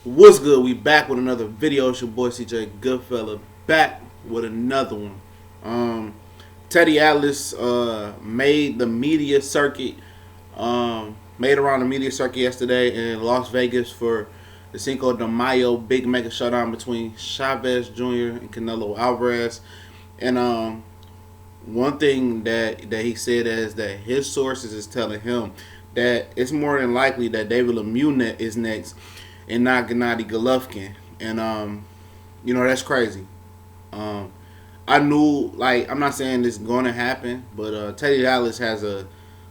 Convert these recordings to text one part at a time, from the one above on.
What's good? We back with another video. It's your boy CJ Goodfella back with another one. Um, Teddy Atlas made the media circuit, made around the media circuit yesterday in Las Vegas for the Cinco de Mayo big mega showdown between Chavez Jr. and Canelo Alvarez. And one thing that he said is that his sources is telling him that it's more than likely that David Lemieux is next and not Gennady Golovkin. And that's crazy. Um, I knew, like, I'm not saying this is going to happen, but Teddy Atlas has a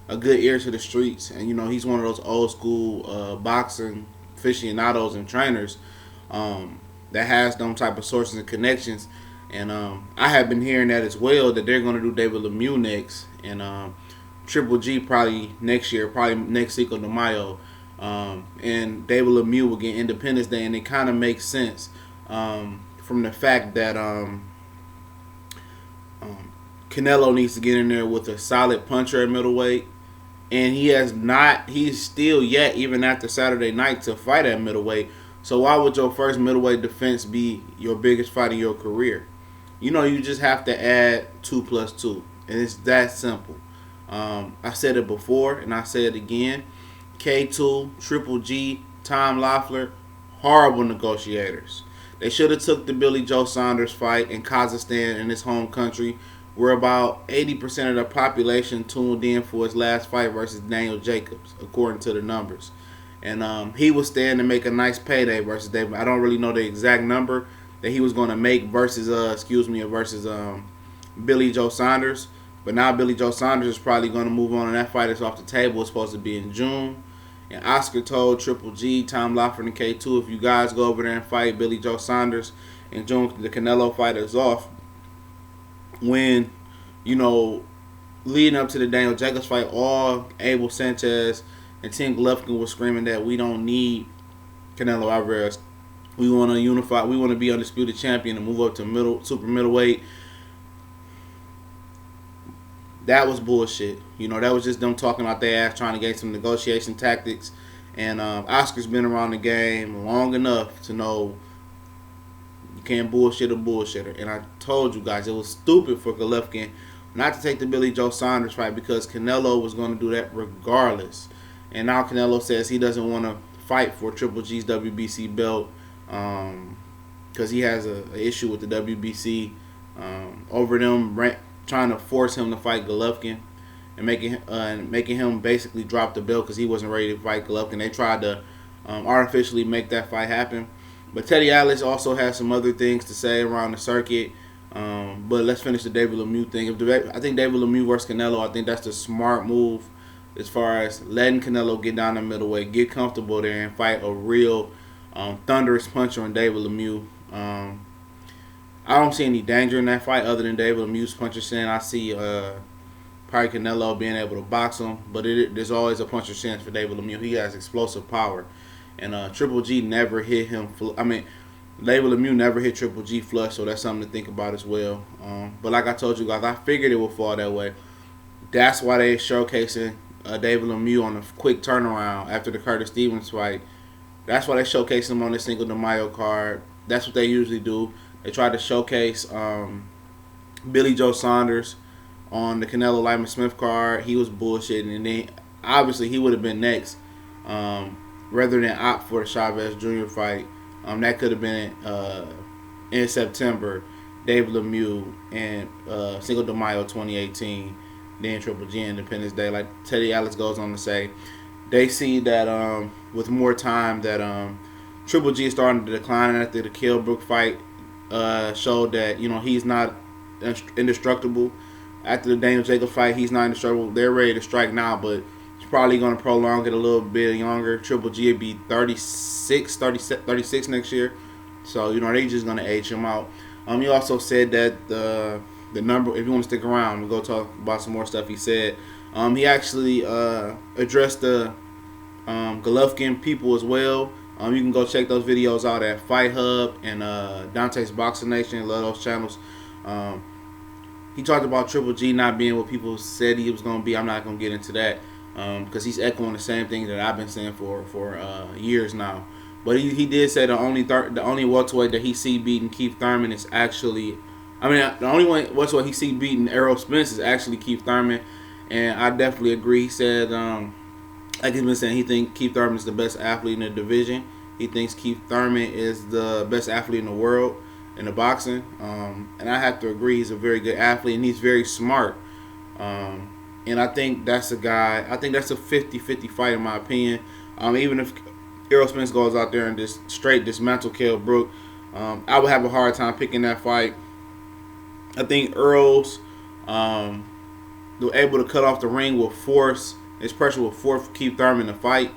good ear to the streets, and he's one of those old school boxing aficionados and trainers that has them type of sources and connections. And I have been hearing that as well, that they're going to do David Lemieux next, and Triple G probably next year, probably next Cinco de Mayo. And David Lemieux will get Independence Day, and it kind of makes sense from the fact that Canelo needs to get in there with a solid puncher at middleweight, and he's still yet, even after Saturday night, to fight at middleweight. So why would your first middleweight defense be your biggest fight in your career? You just have to add 2 plus 2, and it's that simple. I said it before, and I say it again. K2, Triple G, Tom Loeffler, horrible negotiators. They should have took the Billy Joe Saunders fight in Kazakhstan, in his home country, where about 80% of the population tuned in for his last fight versus Daniel Jacobs, according to the numbers. And he was standing to make a nice payday versus David. I don't really know the exact number that he was going to make versus Billy Joe Saunders. But now Billy Joe Saunders is probably going to move on, and that fight is off the table. It's supposed to be in June. And Oscar told Triple G, Tom Loeffler, and K2, if you guys go over there and fight Billy Joe Saunders in June, the Canelo fight is off. When, leading up to the Daniel Jacobs fight, all Abel Sanchez and Tim Golovkin was screaming that we don't need Canelo Alvarez. We want to unify. We want to be undisputed champion and move up to super middleweight. That was bullshit. That was just them talking out their ass, trying to get some negotiation tactics. And Oscar's been around the game long enough to know you can't bullshit a bullshitter. And I told you guys, it was stupid for Golovkin not to take the Billy Joe Saunders fight, because Canelo was going to do that regardless. And now Canelo says he doesn't want to fight for Triple G's WBC belt because he has an issue with the WBC over them trying to force him to fight Golovkin and making him basically drop the belt because he wasn't ready to fight Golovkin. They tried to artificially make that fight happen. But Teddy Atlas also has some other things to say around the circuit. But let's finish the David Lemieux thing. I think David Lemieux versus Canelo, I think that's the smart move as far as letting Canelo get down the middleweight, get comfortable there, and fight a real thunderous puncher on David Lemieux. I don't see any danger in that fight other than David Lemieux's puncher stance. I see probably Canelo being able to box him, but there's always a puncher stance for David Lemieux. He has explosive power, and Triple G never hit him. David Lemieux never hit Triple G flush, so that's something to think about as well. But like I told you guys, I figured it would fall that way. That's why they're showcasing David Lemieux on a quick turnaround after the Curtis Stevens fight. That's why they showcase him on the Cinco de Mayo card. That's what they usually do. They tried to showcase Billy Joe Saunders on the Canelo Lyman Smith card. He was bullshitting, and then obviously he would have been next rather than opt for the Chavez Jr. fight. That could have been in September, David Lemieux and Cinco de Mayo 2018, then Triple G Independence Day. Like Teddy Atlas goes on to say, they see that with more time that Triple G is starting to decline after the Kilbrook fight showed that he's not indestructible. After the Daniel Jacobs fight, he's not indestructible. They're ready to strike now, but it's probably going to prolong it a little bit younger. Triple G would be 36 next year. So, they're just going to age him out. He also said that the number, if you want to stick around, we'll go talk about some more stuff he said. He actually addressed the Golovkin people as well. You can go check those videos out at Fight Hub and Dante's Boxing Nation. Love those channels. He talked about Triple G not being what people said he was going to be. I'm not going to get into that because he's echoing the same thing that I've been saying for years now. But he did say the only welterweight that he see beating Keith Thurman is actually, I mean, the only one welterweight he see beating Errol Spence is actually Keith Thurman, and I definitely agree. He said, like he's been saying, he thinks Keith Thurman is the best athlete in the division. He thinks Keith Thurman is the best athlete in the world in the boxing, and I have to agree. He's a very good athlete, and he's very smart. And I think that's a guy. I think that's a 50-50 fight in my opinion. Even if Errol Spence goes out there and just straight dismantle Kell Brook, I would have a hard time picking that fight. I think Earl's able to cut off the ring will force his pressure will force Keith Thurman to fight,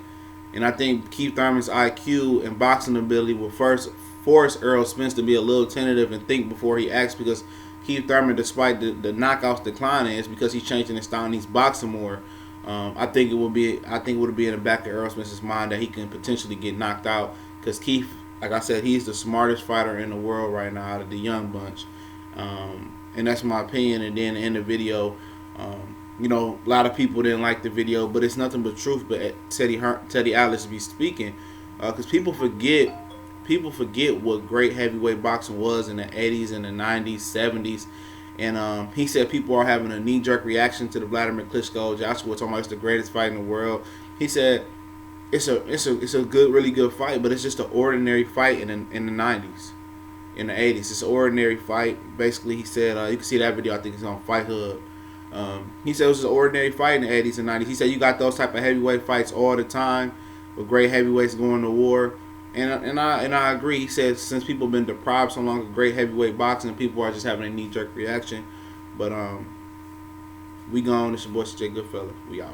and I think Keith Thurman's IQ and boxing ability will first force Errol Spence to be a little tentative and think before he acts, because Keith Thurman, despite the knockouts declining, is because he's changing his style and he's boxing more. I think it would be in the back of Errol Spence's mind that he can potentially get knocked out, because Keith, like I said, he's the smartest fighter in the world right now out of the young bunch, and that's my opinion. And then in the video, a lot of people didn't like the video, but it's nothing but truth. But Teddy Atlas be speaking, because people forget what great heavyweight boxing was in the 80s and the 90s, 70s. And he said people are having a knee-jerk reaction to the Vladimir Klitschko Joshua talking about it's the greatest fight in the world. He said it's a good, really good fight, but it's just an ordinary fight in the 90s, in the 80s. It's an ordinary fight. Basically, he said you can see that video. I think it's on Fight Hub. He said it was an ordinary fight in the 80s and 90s. He said you got those type of heavyweight fights all the time with great heavyweights going to war. And I agree. He said since people have been deprived so long of great heavyweight boxing, people are just having a knee-jerk reaction. But we gone. It's your boy CJ Goodfella. We out.